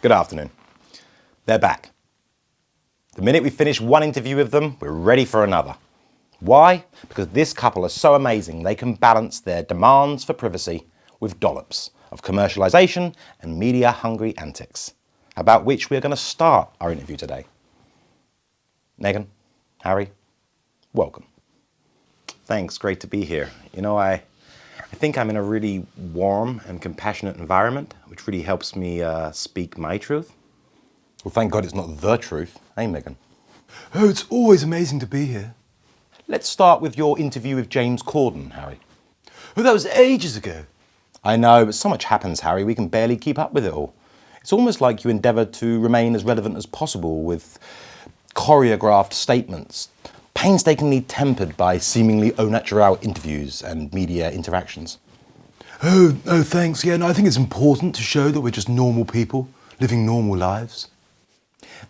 Good afternoon. They're back. The minute we finish one interview with them, we're ready for another. Why? Because this couple are so amazing they can balance their demands for privacy with dollops of commercialization and media-hungry antics, about which we're going to start our interview today. Meghan, Harry, welcome. Thanks, great to be here. You know, I think I'm in a really warm and compassionate environment, which really helps me speak my truth. Well, thank God it's not the truth, eh, Meghan? Oh, it's always amazing to be here. Let's start with your interview with James Corden, Harry. Oh, that was ages ago. I know, but so much happens, Harry, we can barely keep up with it all. It's almost like you endeavour to remain as relevant as possible with choreographed statements, painstakingly tempered by seemingly au naturel interviews and media interactions. Oh, thanks. Yeah, no, I think it's important to show that we're just normal people living normal lives.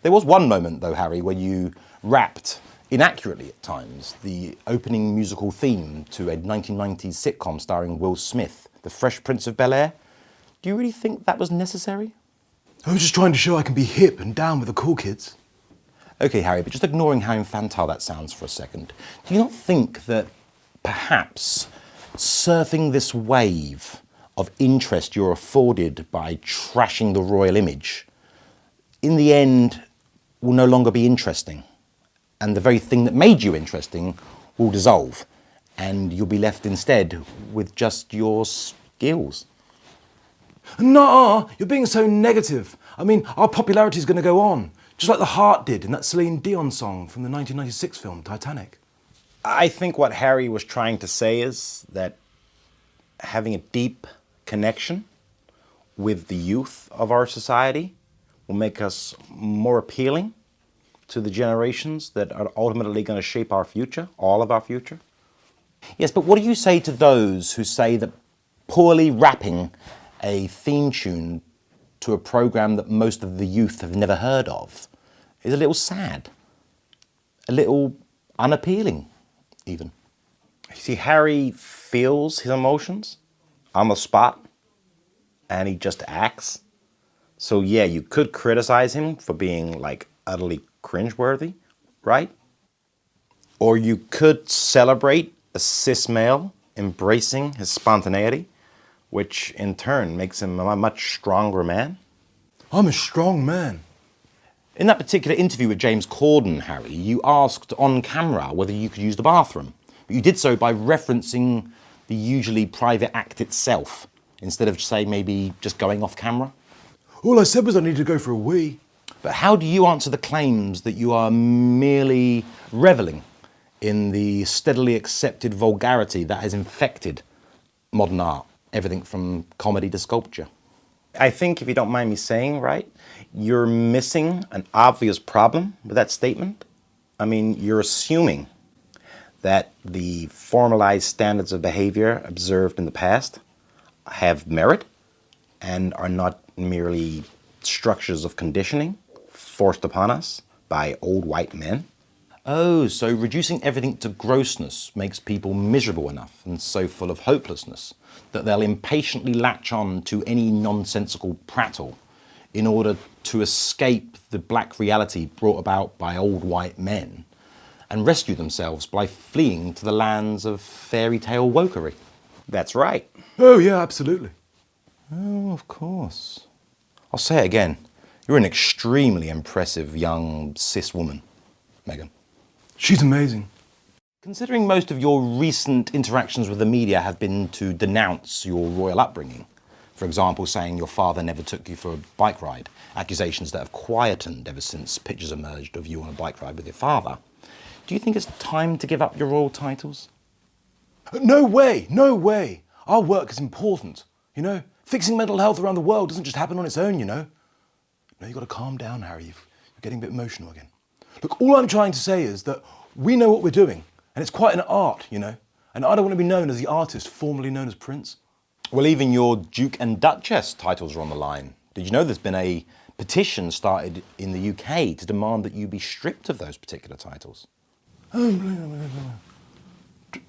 There was one moment, though, Harry, where you rapped, inaccurately at times, the opening musical theme to a 1990s sitcom starring Will Smith, The Fresh Prince of Bel-Air. Do you really think that was necessary? I was just trying to show I can be hip and down with the cool kids. Okay, Harry, but just ignoring how infantile that sounds for a second, do you not think that perhaps surfing this wave of interest you're afforded by trashing the royal image, in the end, will no longer be interesting? And the very thing that made you interesting will dissolve, and you'll be left instead with just your skills. Nah, you're being so negative. I mean, our popularity is going to go on, just like the Heart did in that Celine Dion song from the 1996 film Titanic. I think what Harry was trying to say is that having a deep connection with the youth of our society will make us more appealing to the generations that are ultimately going to shape our future, all of our future. Yes, but what do you say to those who say that poorly rapping a theme tune to a program that most of the youth have never heard of is a little sad, a little unappealing, even? You see, Harry feels his emotions on the spot, and he just acts. So yeah, you could criticize him for being like utterly cringeworthy, right? Or you could celebrate a cis male embracing his spontaneity, which in turn makes him a much stronger man. I'm a strong man. In that particular interview with James Corden, Harry, you asked on camera whether you could use the bathroom, but you did so by referencing the usually private act itself, instead of, say, maybe just going off camera. All I said was I needed to go for a wee. But how do you answer the claims that you are merely reveling in the steadily accepted vulgarity that has infected modern art, everything from comedy to sculpture? I think, if you don't mind me saying, right, you're missing an obvious problem with that statement. I mean, you're assuming that the formalized standards of behavior observed in the past have merit and are not merely structures of conditioning forced upon us by old white men. Oh, so reducing everything to grossness makes people miserable enough and so full of hopelessness that they'll impatiently latch on to any nonsensical prattle in order to escape the black reality brought about by old white men and rescue themselves by fleeing to the lands of fairy tale wokery. That's right. Oh, yeah, absolutely. Oh, of course. I'll say it again. You're an extremely impressive young cis woman, Meghan. She's amazing. Considering most of your recent interactions with the media have been to denounce your royal upbringing, for example, saying your father never took you for a bike ride, accusations that have quietened ever since pictures emerged of you on a bike ride with your father, do you think it's time to give up your royal titles? No way, no way. Our work is important, you know? Fixing mental health around the world doesn't just happen on its own, you know? No, you've got to calm down, Harry. You're getting a bit emotional again. Look, all I'm trying to say is that we know what we're doing, and it's quite an art, you know? And I don't want to be known as the artist formerly known as Prince. Well, even your Duke and Duchess titles are on the line. Did you know there's been a petition started in the UK to demand that you be stripped of those particular titles? Oh,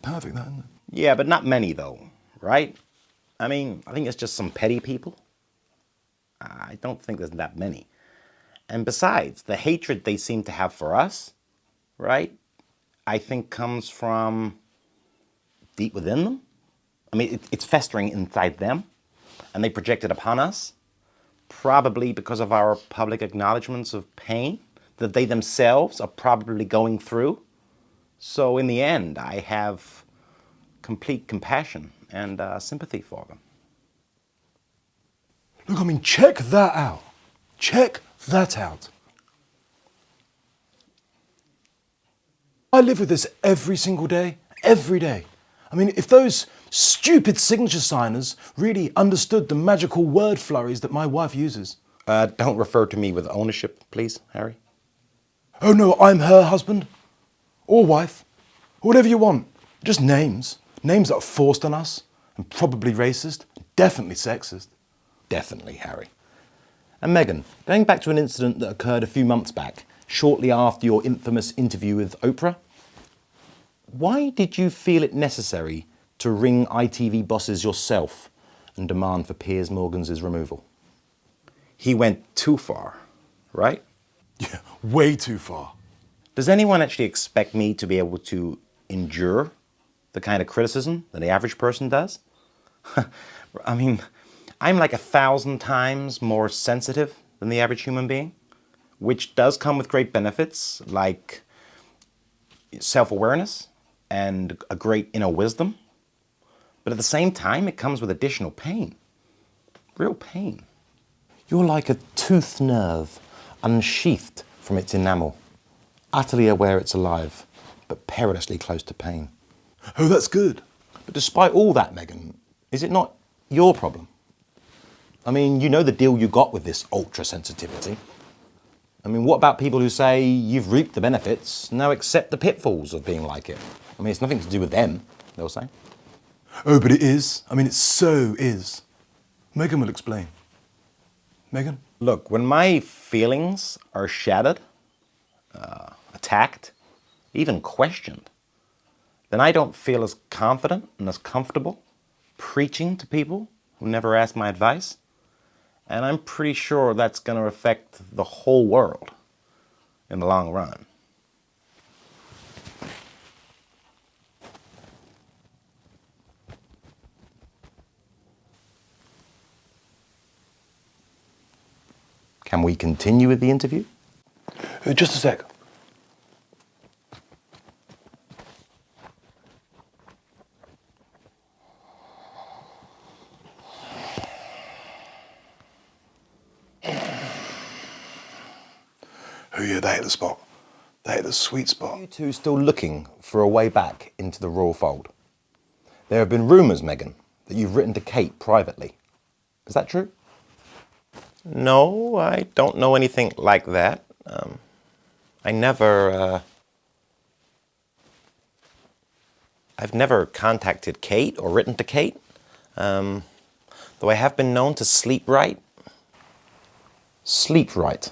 perfect, that, isn't it? Yeah, but not many though, right? I mean, I think it's just some petty people. I don't think there's that many. And besides, the hatred they seem to have for us, right, I think comes from deep within them. I mean, it's festering inside them, and they project it upon us, probably because of our public acknowledgments of pain that they themselves are probably going through. So in the end, I have complete compassion and sympathy for them. Look, I mean, check that out. Check that out. I live with this every single day, every day. I mean, if those stupid signature signers really understood the magical word flurries that my wife uses. Don't refer to me with ownership, please, Harry. Oh no, I'm her husband. Or wife. Whatever you want. Just names. Names that are forced on us. And probably racist. Definitely sexist. Definitely, Harry. And Meghan, going back to an incident that occurred a few months back, shortly after your infamous interview with Oprah, why did you feel it necessary to ring ITV bosses yourself and demand for Piers Morgan's removal? He went too far, right? Yeah, way too far. Does anyone actually expect me to be able to endure the kind of criticism that the average person does? I mean, I'm like 1,000 times more sensitive than the average human being, which does come with great benefits like self-awareness and a great inner wisdom. But at the same time, it comes with additional pain, real pain. You're like a toothed nerve, unsheathed from its enamel, utterly aware it's alive, but perilously close to pain. Oh, that's good. But despite all that, Meghan, is it not your problem? I mean, you know the deal you got with this ultra sensitivity. I mean, what about people who say you've reaped the benefits, now accept the pitfalls of being like it? I mean, it's nothing to do with them, they'll say. Oh, but it is. I mean, it so is. Meghan will explain. Meghan? Look, when my feelings are shattered, attacked, even questioned, then I don't feel as confident and as comfortable preaching to people who never ask my advice. And I'm pretty sure that's going to affect the whole world in the long run. Can we continue with the interview? Just a sec. Oh yeah, they hit the spot. They hit the sweet spot. You two still looking for a way back into the royal fold? There have been rumours, Meghan, that you've written to Kate privately. Is that true? No, I don't know anything like that. I've never contacted Kate or written to Kate, though I have been known to sleep right. Sleep right?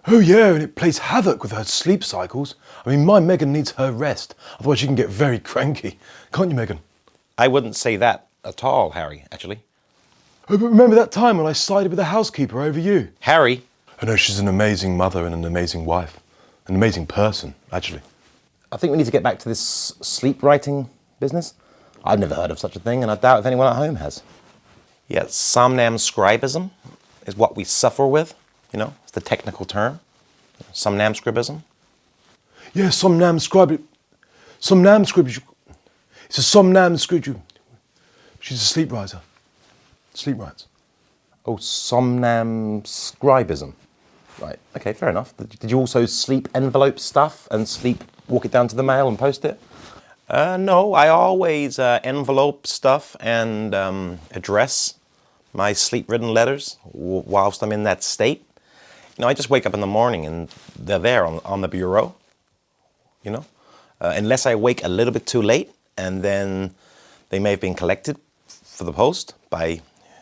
Oh yeah, and it plays havoc with her sleep cycles. I mean, my Meghan needs her rest, otherwise she can get very cranky. Can't you, Meghan? I wouldn't say that at all, Harry, actually. Oh, but remember that time when I sided with the housekeeper over you? Harry! I know she's an amazing mother and an amazing wife. An amazing person, actually. I think we need to get back to this sleep writing business. I've never heard of such a thing, and I doubt if anyone at home has. Yeah, somnamscribism is what we suffer with, you know, it's the technical term. Somnamscribism. Yeah, somnamscribe. Somnamscrib. It's a somnamscrib. She's a sleep writer. Sleep writes. Oh, somnamscribism. Right, okay, fair enough. Did you also sleep envelope stuff and walk it down to the mail and post it? No, I always envelope stuff and address my sleep-ridden letters whilst I'm in that state. You know, I just wake up in the morning and they're there on the bureau, you know. Unless I wake a little bit too late, and then they may have been collected for the post by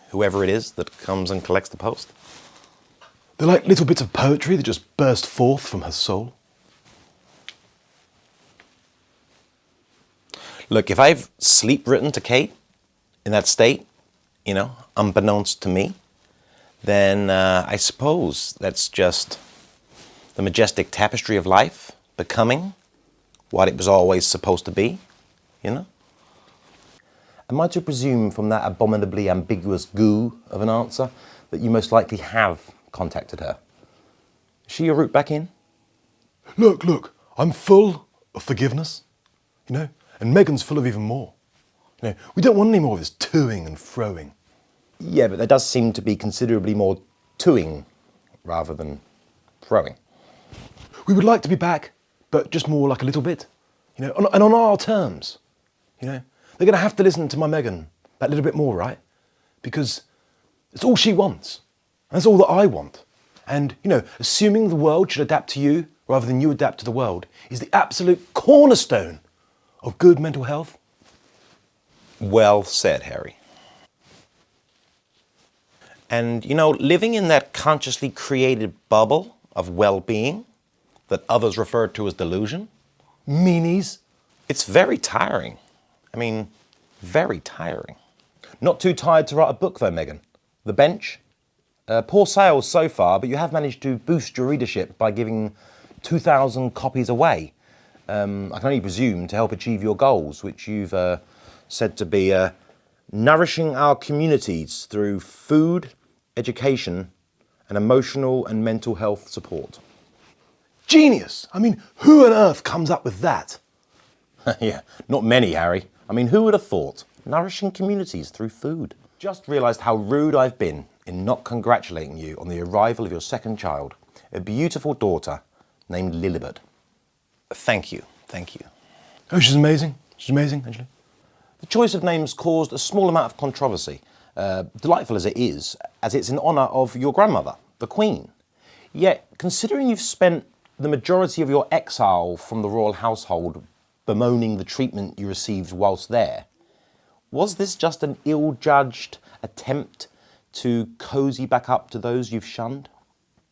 whoever it is that comes and collects the post. They're like little bits of poetry that just burst forth from her soul. Look, if I've sleep written to Kate in that state, you know, unbeknownst to me, then I suppose that's just the majestic tapestry of life becoming what it was always supposed to be, you know? Am I to presume from that abominably ambiguous goo of an answer that you most likely have contacted her? Is she your route back in? Look, I'm full of forgiveness, you know, and Meghan's full of even more. You know, we don't want any more of this toing and froing. Yeah, but there does seem to be considerably more toing rather than throwing. We would like to be back, but just more like a little bit, you know, and on our terms, you know. They're going to have to listen to my Meghan that little bit more, right? Because it's all she wants, and that's all that I want. And, you know, assuming the world should adapt to you rather than you adapt to the world is the absolute cornerstone of good mental health. Well said, Harry. And, you know, living in that consciously created bubble of well-being that others refer to as delusion, Meanies. it's very tiring. I mean, very tiring. Not too tired to write a book, though, Meghan. The Bench. Poor sales so far, but you have managed to boost your readership by giving 2,000 copies away. I can only presume to help achieve your goals, which you've said to be nourishing our communities through food, education, and emotional and mental health support. Genius. I mean, who on earth comes up with that? Yeah, not many, Harry. I mean, who would have thought? Nourishing communities through food. Just realised how rude I've been in not congratulating you on the arrival of your second child, a beautiful daughter named Lilibet. Thank you, thank you. Oh, she's amazing. She's amazing, actually. The choice of names caused a small amount of controversy, delightful as it is, as it's in honour of your grandmother, the Queen. Yet, considering you've spent the majority of your exile from the royal household bemoaning the treatment you received whilst there, was this just an ill-judged attempt to cosy back up to those you've shunned?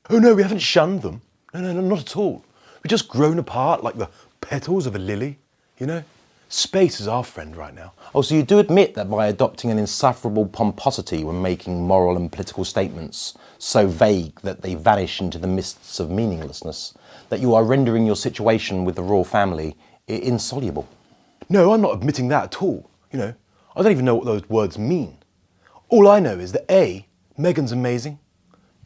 Oh no, we haven't shunned them. No, not at all. We've just grown apart like the petals of a lily, you know? Space is our friend right now. Oh, so you do admit that by adopting an insufferable pomposity when making moral and political statements so vague that they vanish into the mists of meaninglessness, that you are rendering your situation with the royal family insoluble? No, I'm not admitting that at all, you know? I don't even know what those words mean. All I know is that A, Meghan's amazing.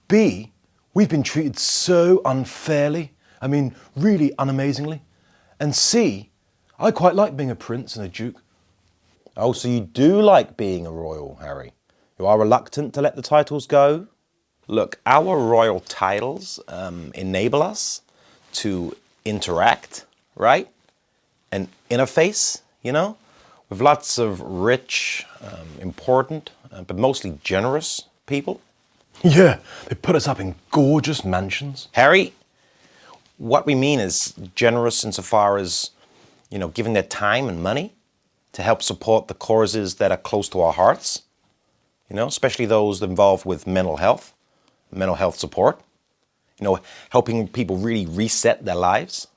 B, we've been treated so unfairly. I mean, really unamazingly. And C, I quite like being a prince and a duke. Oh, so you do like being a royal, Harry? You are reluctant to let the titles go? Look, our royal titles enable us to interact, right? And interface, you know, with lots of rich, important, but mostly generous people. Yeah, they put us up in gorgeous mansions. Harry, what we mean is generous insofar as, you know, giving their time and money to help support the causes that are close to our hearts, you know, especially those involved with mental health support, you know, helping people really reset their lives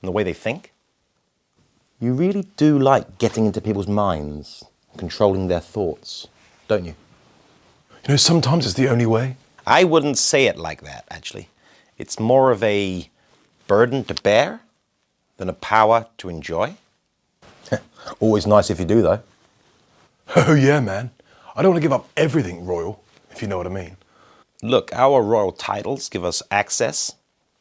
and the way they think. You really do like getting into people's minds, controlling their thoughts, don't you? You know, sometimes it's the only way. I wouldn't say it like that, actually. It's more of a burden to bear than a power to enjoy. Always nice if you do, though. Oh yeah, man. I don't want to give up everything royal, if you know what I mean. Look, our royal titles give us access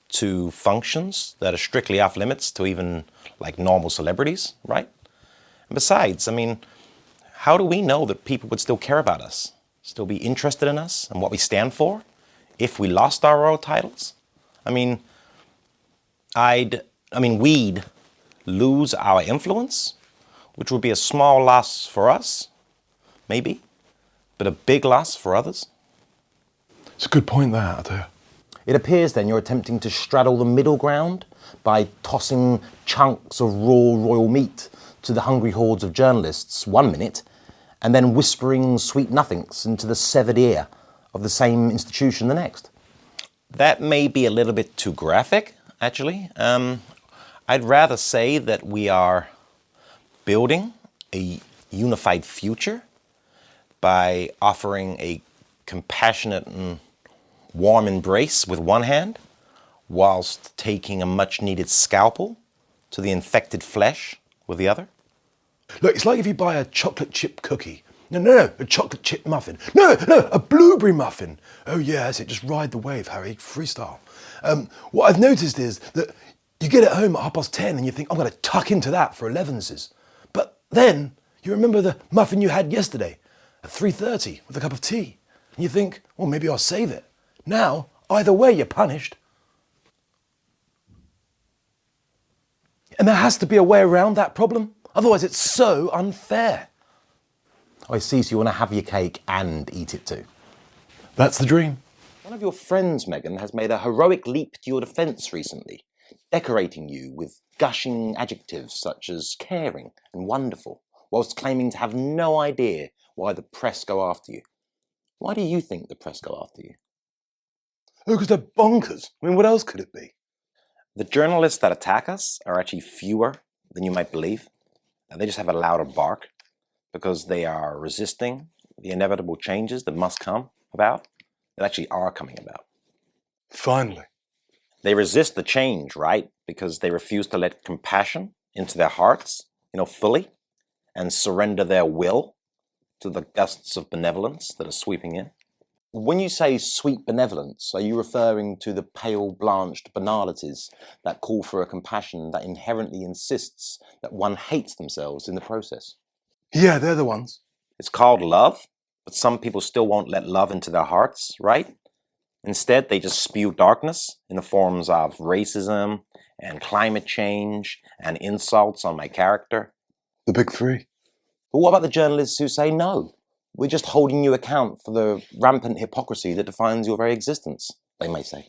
to functions that are strictly off limits to even like normal celebrities, right? And besides, I mean, how do we know that people would still care about us, still be interested in us and what we stand for if we lost our royal titles? I mean, we'd lose our influence, which would be a small loss for us, maybe, but a big loss for others. It's a good point there, I tell you. It appears then you're attempting to straddle the middle ground by tossing chunks of raw royal meat to the hungry hordes of journalists 1 minute, and then whispering sweet nothings into the severed ear of the same institution the next. That may be a little bit too graphic, actually. I'd rather say that we are building a unified future by offering a compassionate and warm embrace with one hand, whilst taking a much-needed scalpel to the infected flesh with the other? Look, it's like if you buy a chocolate chip cookie. No, a chocolate chip muffin. No, a blueberry muffin. Oh yeah, that's it, just ride the wave, Harry, freestyle. What I've noticed is that you get it home at 10:30 and you think, I'm gonna tuck into that for 11s. But then you remember the muffin you had yesterday at 3:30 with a cup of tea. And you think, well, maybe I'll save it. Now, either way, you're punished. And there has to be a way around that problem. Otherwise, it's so unfair. Oh, I see, so you want to have your cake and eat it too. That's the dream. One of your friends, Meghan, has made a heroic leap to your defence recently, decorating you with gushing adjectives such as caring and wonderful, whilst claiming to have no idea why the press go after you. Why do you think the press go after you? Oh, because they're bonkers. I mean, what else could it be? The journalists that attack us are actually fewer than you might believe. And they just have a louder bark because they are resisting the inevitable changes that must come about, that actually are coming about. Finally. They resist the change, right? Because they refuse to let compassion into their hearts, fully, and surrender their will to the gusts of benevolence that are sweeping in. When you say sweet benevolence, are you referring to the pale, blanched banalities that call for a compassion that inherently insists that one hates themselves in the process? Yeah, they're the ones. It's called love, but some people still won't let love into their hearts, right? Instead, they just spew darkness in the forms of racism and climate change and insults on my character. The big three. But what about the journalists who say no? We're just holding you account for the rampant hypocrisy that defines your very existence, they may say.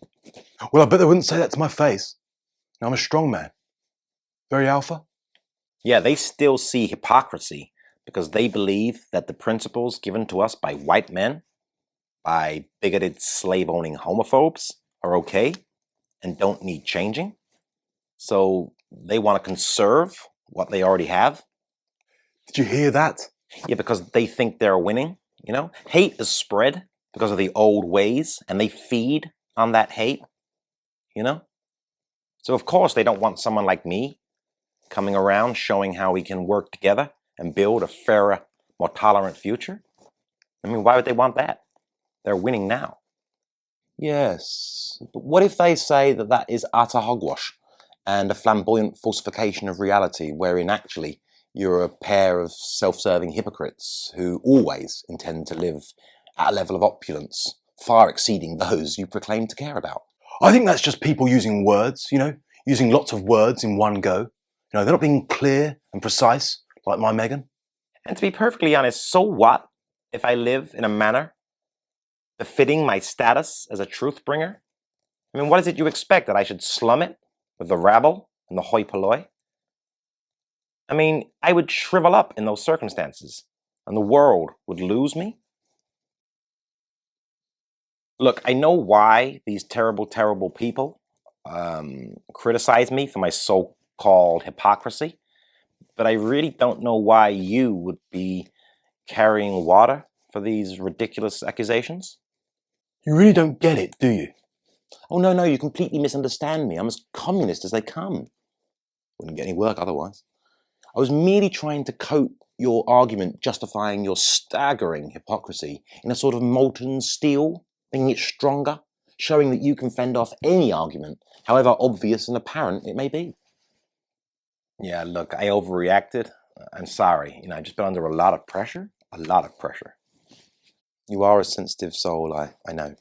Well, I bet they wouldn't say that to my face. I'm a strong man. Very alpha. Yeah, they still see hypocrisy because they believe that the principles given to us by white men, by bigoted slave-owning homophobes, are okay and don't need changing. So they want to conserve what they already have. Did you hear that? Yeah, because they think they're winning, Hate is spread because of the old ways, and they feed on that hate, So of course they don't want someone like me coming around showing how we can work together and build a fairer, more tolerant future. I mean, why would they want that? They're winning now. Yes, but what if they say that that is utter hogwash and a flamboyant falsification of reality, wherein actually you're a pair of self-serving hypocrites who always intend to live at a level of opulence far exceeding those you proclaim to care about? I think that's just people using words, using lots of words in one go. They're not being clear and precise like my Meghan. And to be perfectly honest, so what if I live in a manner befitting my status as a truth bringer? I mean, what is it you expect, that I should slum it with the rabble and the hoi polloi? I mean, I would shrivel up in those circumstances, and the world would lose me. Look, I know why these terrible, terrible people criticize me for my so-called hypocrisy, but I really don't know why you would be carrying water for these ridiculous accusations. You really don't get it, do you? Oh, no, you completely misunderstand me. I'm as communist as they come. Wouldn't get any work otherwise. I was merely trying to coat your argument justifying your staggering hypocrisy in a sort of molten steel, making it stronger, showing that you can fend off any argument, however obvious and apparent it may be. Yeah, look, I overreacted. I'm sorry. I've just been under a lot of pressure. A lot of pressure. You are a sensitive soul, I know.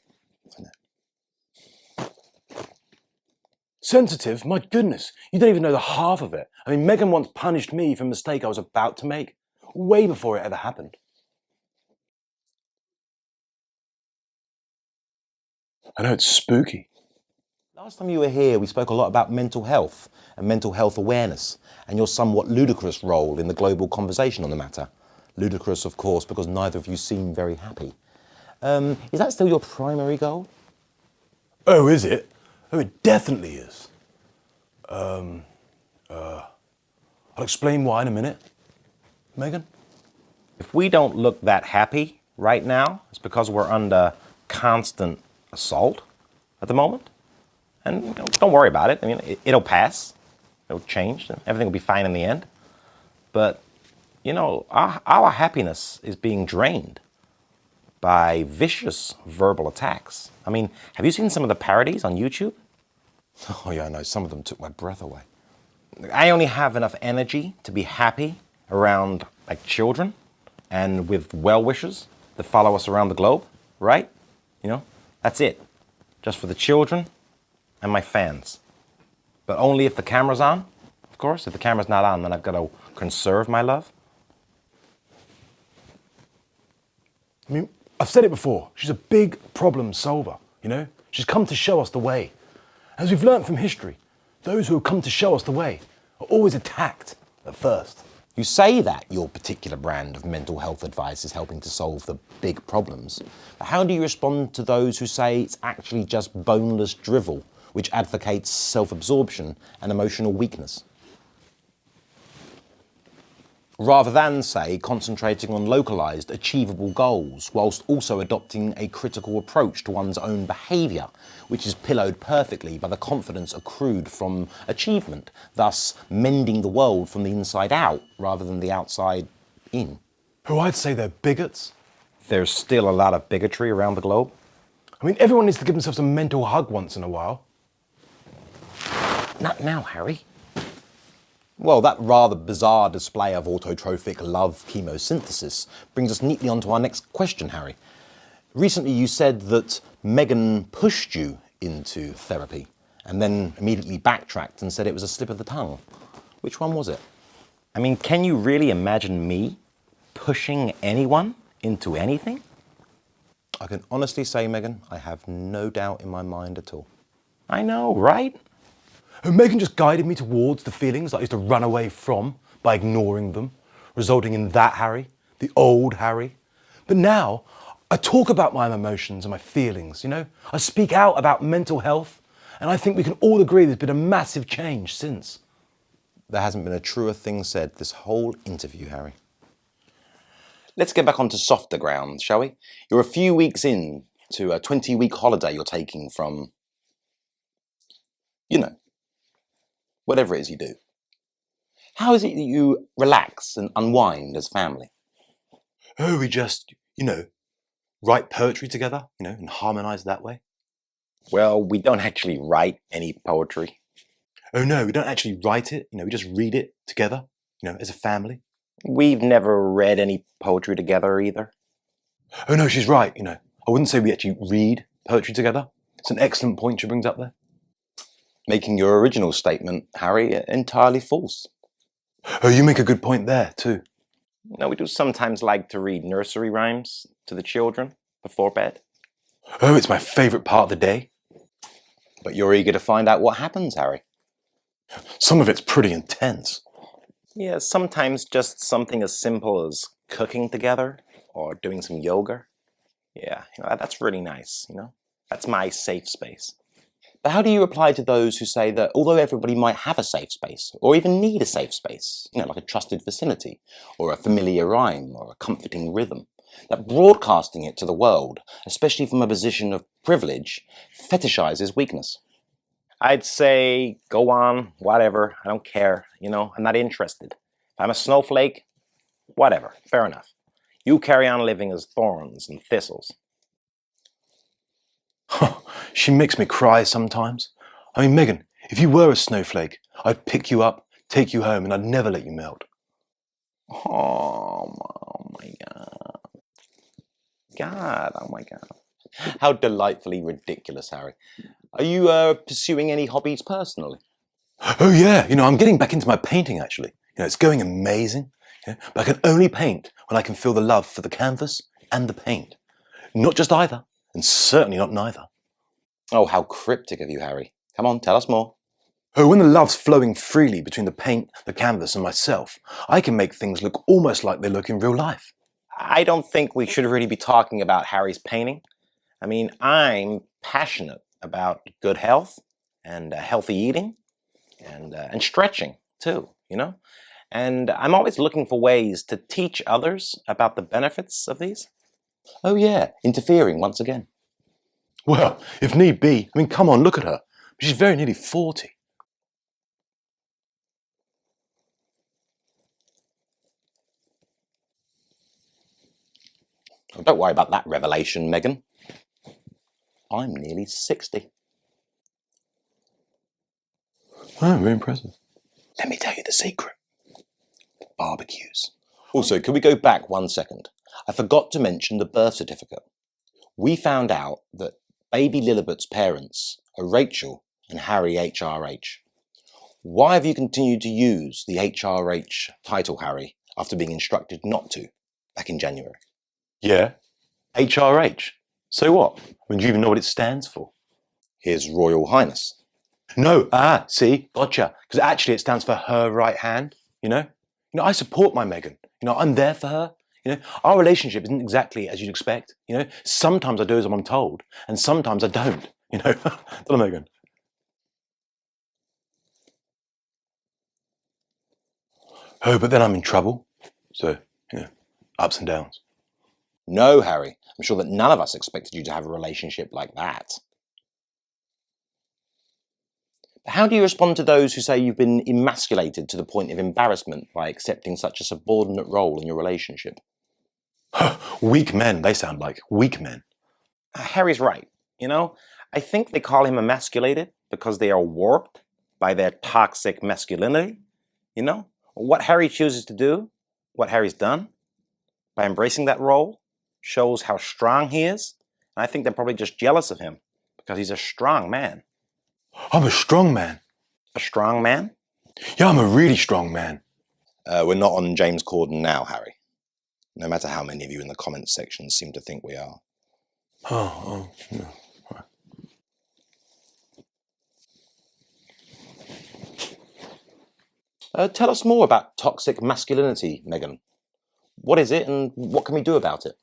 Sensitive? My goodness, you don't even know the half of it. I mean, Meghan once punished me for a mistake I was about to make, way before it ever happened. I know, it's spooky. Last time you were here, we spoke a lot about mental health and mental health awareness and your somewhat ludicrous role in the global conversation on the matter. Ludicrous, of course, because neither of you seem very happy. Is that still your primary goal? Oh, is it? Oh, it definitely is. I'll explain why in a minute. Meghan? If we don't look that happy right now is because we're under constant assault at the moment. And don't worry about it. I mean, it'll pass. It'll change. And everything will be fine in the end. But, our happiness is being drained by vicious verbal attacks. I mean, have you seen some of the parodies on YouTube? Oh yeah, I know. Some of them took my breath away. I only have enough energy to be happy around like children and with well-wishers that follow us around the globe, right? That's it. Just for the children and my fans. But only if the camera's on, of course. If the camera's not on, then I've got to conserve my love. I mean, I've said it before, she's a big problem solver, She's come to show us the way. As we've learnt from history, those who have come to show us the way are always attacked at first. You say that your particular brand of mental health advice is helping to solve the big problems, but how do you respond to those who say it's actually just boneless drivel, which advocates self-absorption and emotional weakness? Rather than, say, concentrating on localised, achievable goals, whilst also adopting a critical approach to one's own behaviour, which is pillowed perfectly by the confidence accrued from achievement, thus mending the world from the inside out rather than the outside in. Who I'd say they're bigots. There's still a lot of bigotry around the globe. I mean, everyone needs to give themselves a mental hug once in a while. Not now, Harry. Well, that rather bizarre display of autotrophic love chemosynthesis brings us neatly onto our next question, Harry. Recently you said that Meghan pushed you into therapy and then immediately backtracked and said it was a slip of the tongue. Which one was it? I mean, can you really imagine me pushing anyone into anything? I can honestly say, Meghan, I have no doubt in my mind at all. I know, right? And Meghan just guided me towards the feelings that I used to run away from by ignoring them, resulting in that Harry, the old Harry. But now, I talk about my emotions and my feelings, I speak out about mental health, and I think we can all agree there's been a massive change since. There hasn't been a truer thing said this whole interview, Harry. Let's get back onto softer ground, shall we? You're a few weeks in to a 20-week holiday you're taking from, whatever it is you do. How is it that you relax and unwind as family? Oh, we just, write poetry together, and harmonise that way. Well, we don't actually write any poetry. Oh no, we don't actually write it, we just read it together, as a family. We've never read any poetry together either. Oh no, she's right, I wouldn't say we actually read poetry together. It's an excellent point she brings up there. Making your original statement, Harry, entirely false. Oh, you make a good point there, too. No, we do sometimes like to read nursery rhymes to the children before bed. Oh, it's my favourite part of the day. But you're eager to find out what happens, Harry. Some of it's pretty intense. Yeah, sometimes just something as simple as cooking together or doing some yoga. Yeah, that's really nice, That's my safe space. But how do you reply to those who say that although everybody might have a safe space, or even need a safe space, like a trusted vicinity, or a familiar rhyme, or a comforting rhythm, that broadcasting it to the world, especially from a position of privilege, fetishizes weakness? I'd say, go on, whatever, I don't care, I'm not interested. If I'm a snowflake, whatever, fair enough. You carry on living as thorns and thistles. She makes me cry sometimes. I mean, Meghan, if you were a snowflake, I'd pick you up, take you home, and I'd never let you melt. Oh my God. Oh my God. How delightfully ridiculous, Harry. Are you pursuing any hobbies personally? Oh yeah, I'm getting back into my painting actually. It's going amazing. But I can only paint when I can feel the love for the canvas and the paint. Not just either, and certainly not neither. Oh, how cryptic of you, Harry. Come on, tell us more. Oh, when the love's flowing freely between the paint, the canvas, and myself, I can make things look almost like they look in real life. I don't think we should really be talking about Harry's painting. I mean, I'm passionate about good health and healthy eating and stretching too, And I'm always looking for ways to teach others about the benefits of these. Oh yeah, interfering once again. Well, if need be. I mean, come on, look at her. She's very nearly 40. Oh, don't worry about that revelation, Meghan. I'm nearly 60. Oh, very impressive. Let me tell you the secret. Barbecues. Also, can we go back 1 second? I forgot to mention the birth certificate. We found out that baby Lilibet's parents are Rachel and Harry HRH. Why have you continued to use the HRH title, Harry, after being instructed not to back in January? Yeah. HRH. So what? I mean, do you even know what it stands for? His Royal Highness. No. See? Gotcha. Because actually it stands for her right hand, you know? I support my Meghan. I'm there for her. Our relationship isn't exactly as you'd expect. Sometimes I do as I'm told, and sometimes I don't. Don't I, Meghan? Oh, but then I'm in trouble. So, ups and downs. No, Harry. I'm sure that none of us expected you to have a relationship like that. How do you respond to those who say you've been emasculated to the point of embarrassment by accepting such a subordinate role in your relationship? Weak men, they sound like. Weak men. Harry's right. I think they call him emasculated because they are warped by their toxic masculinity. What Harry chooses to do, what Harry's done, by embracing that role, shows how strong he is. And I think they're probably just jealous of him because he's a strong man. I'm a strong man. A strong man? Yeah, I'm a really strong man. We're not on James Corden now, Harry. No matter how many of you in the comments section seem to think we are. Yeah. Tell us more about toxic masculinity, Meghan. What is it and what can we do about it?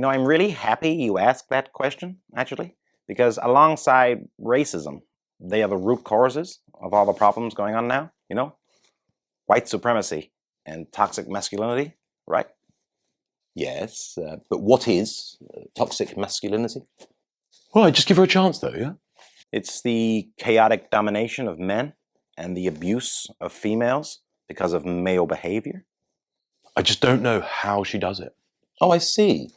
I'm really happy you asked that question, actually, because alongside racism, they are the root causes of all the problems going on now, White supremacy and toxic masculinity, right? Yes, but what is toxic masculinity? Well, I just give her a chance, though, yeah? It's the chaotic domination of men and the abuse of females because of male behavior. I just don't know how she does it. Oh, I see.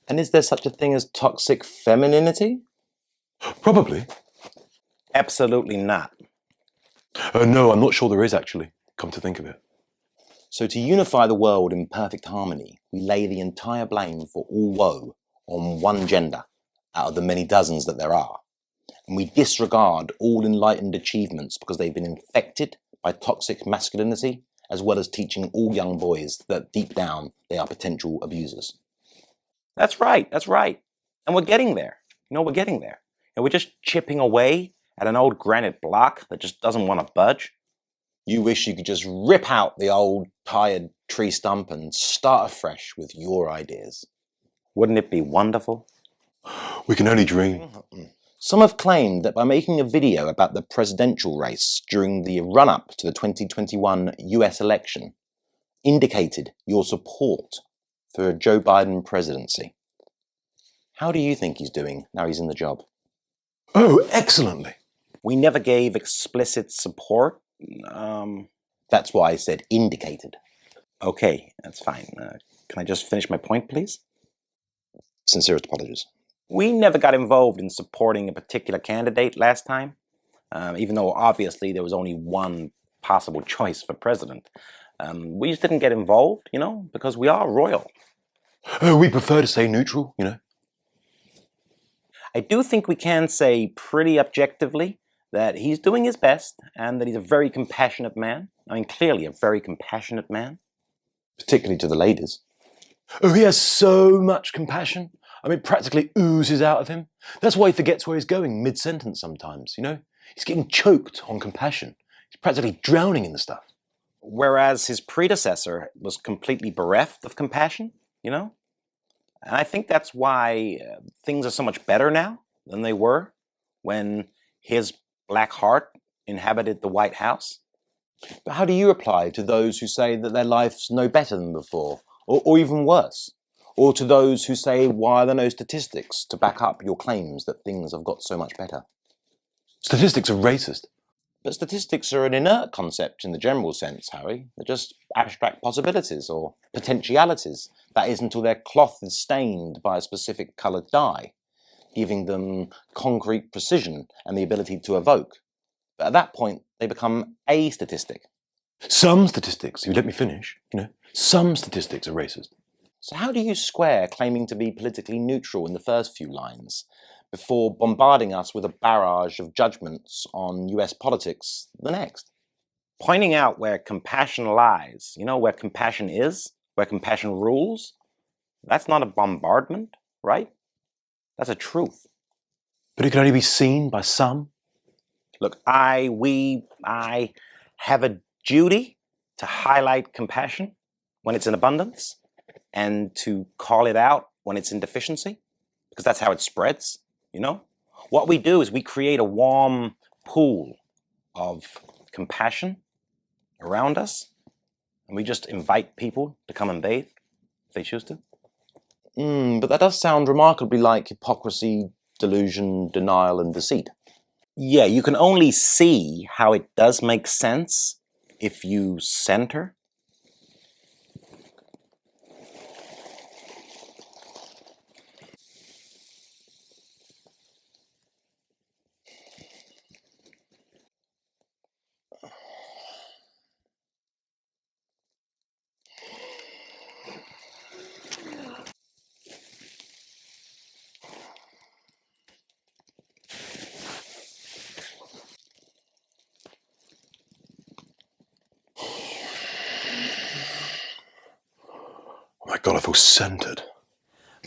And is there such a thing as toxic femininity? Probably. Absolutely not. No, I'm not sure there is, actually, come to think of it. So to unify the world in perfect harmony, we lay the entire blame for all woe on one gender out of the many dozens that there are. And we disregard all enlightened achievements because they've been infected by toxic masculinity, as well as teaching all young boys that deep down they are potential abusers. That's right. And we're getting there. We're getting there. And we're just chipping away at an old granite block that just doesn't want to budge. You wish you could just rip out the old tired tree stump and start afresh with your ideas. Wouldn't it be wonderful? We can only dream. Some have claimed that by making a video about the presidential race during the run-up to the 2021 US election, indicated your support for a Joe Biden presidency. How do you think he's doing now he's in the job? Oh, excellently. We never gave explicit support. That's why I said indicated. Okay, that's fine. Can I just finish my point, please? Sincerest apologies. We never got involved in supporting a particular candidate last time, even though obviously there was only one possible choice for president. We just didn't get involved, because we are royal. Oh, we prefer to stay neutral, I do think we can say pretty objectively that he's doing his best and that he's a very compassionate man. I mean, clearly a very compassionate man. Particularly to the ladies. Oh, he has so much compassion. I mean, practically oozes out of him. That's why he forgets where he's going mid-sentence sometimes, He's getting choked on compassion. He's practically drowning in the stuff. Whereas his predecessor was completely bereft of compassion, And I think that's why things are so much better now than they were when his black heart inhabited the White House. But how do you reply to those who say that their life's no better than before, or even worse? Or to those who say, why are there no statistics to back up your claims that things have got so much better? Statistics are racist. But statistics are an inert concept in the general sense, Harry. They're just abstract possibilities or potentialities. That is, until their cloth is stained by a specific coloured dye, giving them concrete precision and the ability to evoke. But at that point, they become a statistic. Some statistics, if you let me finish, some statistics are racist. So how do you square claiming to be politically neutral in the first few lines before bombarding us with a barrage of judgments on US politics the next? Pointing out where compassion lies, where compassion is, where compassion rules, that's not a bombardment, right? That's a truth. But it can only be seen by some. Look, I have a duty to highlight compassion when it's in abundance and to call it out when it's in deficiency, because that's how it spreads, What we do is we create a warm pool of compassion around us, and we just invite people to come and bathe if they choose to. But that does sound remarkably like hypocrisy, delusion, denial, and deceit. Yeah, you can only see how it does make sense if you center. Oh my God, I feel centered.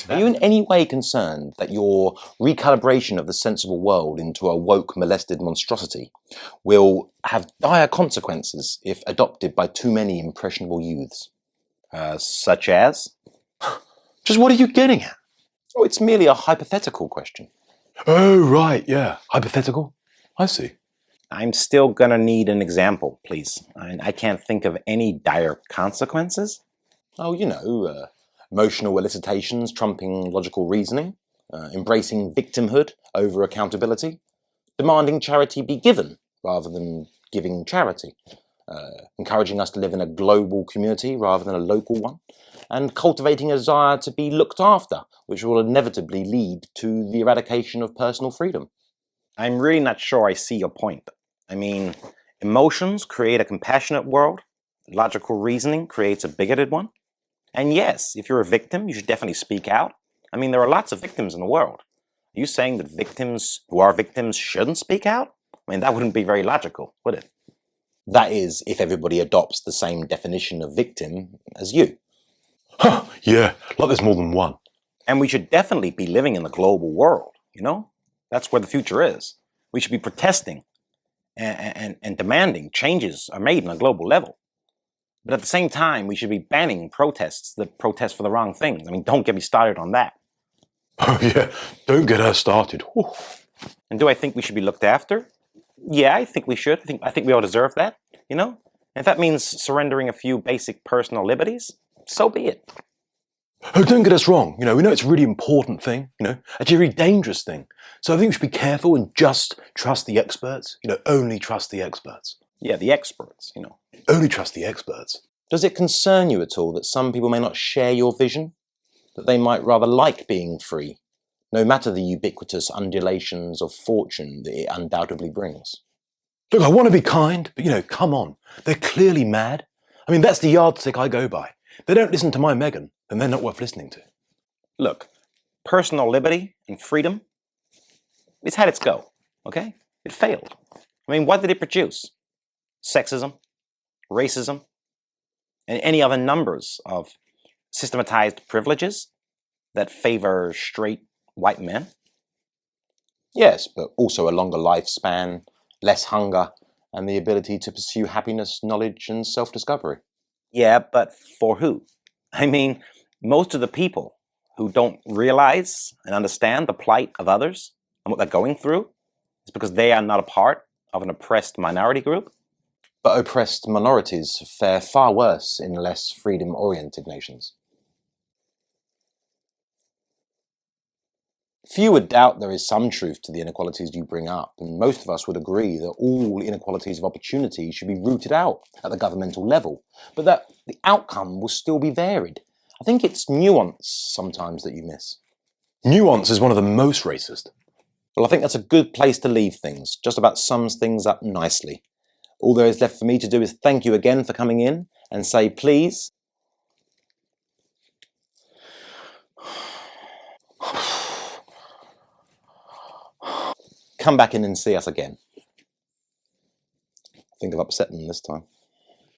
Are you in any way concerned that your recalibration of the sensible world into a woke, molested monstrosity will have dire consequences if adopted by too many impressionable youths? Such as? Just what are you getting at? Oh, it's merely a hypothetical question. Oh, right, yeah. Hypothetical? I see. I'm still gonna need an example, please. I can't think of any dire consequences. Oh, emotional elicitations trumping logical reasoning, embracing victimhood over accountability, demanding charity be given rather than giving charity, encouraging us to live in a global community rather than a local one, and cultivating a desire to be looked after, which will inevitably lead to the eradication of personal freedom. I'm really not sure I see your point. Emotions create a compassionate world, logical reasoning creates a bigoted one. And yes, if you're a victim, you should definitely speak out. There are lots of victims in the world. Are you saying that victims who are victims shouldn't speak out? That wouldn't be very logical, would it? That is, if everybody adopts the same definition of victim as you. Huh, yeah, like there's more than one. And we should definitely be living in the global world, That's where the future is. We should be protesting and demanding changes are made on a global level. But at the same time, we should be banning protests that protest for the wrong things. Don't get me started on that. Oh, yeah, don't get her started. Whew. And do I think we should be looked after? Yeah, I think we should. I think we all deserve that, And if that means surrendering a few basic personal liberties, so be it. Oh, don't get us wrong. We know it's a really important thing, actually a really dangerous thing. So I think we should be careful and just trust the experts, only trust the experts. Yeah, the experts, Only trust the experts. Does it concern you at all that some people may not share your vision? That they might rather like being free, no matter the ubiquitous undulations of fortune that it undoubtedly brings? Look, I want to be kind, but come on. They're clearly mad. That's the yardstick I go by. They don't listen to my Meghan, then they're not worth listening to. Look, personal liberty and freedom, it's had its go, okay? It failed. What did it produce? Sexism, racism, and any other numbers of systematized privileges that favor straight white men? Yes, but also a longer lifespan, less hunger, and the ability to pursue happiness, knowledge, and self-discovery. Yeah, but for who? Most of the people who don't realize and understand the plight of others and what they're going through is because they are not a part of an oppressed minority group. But oppressed minorities fare far worse in less freedom-oriented nations. Few would doubt there is some truth to the inequalities you bring up, and most of us would agree that all inequalities of opportunity should be rooted out at the governmental level, but that the outcome will still be varied. I think it's nuance sometimes that you miss. Nuance is one of the most racist. Well, I think that's a good place to leave things, just about sums things up nicely. All there is left for me to do is thank you again for coming in and say, please, come back in and see us again. I think I've upset them this time.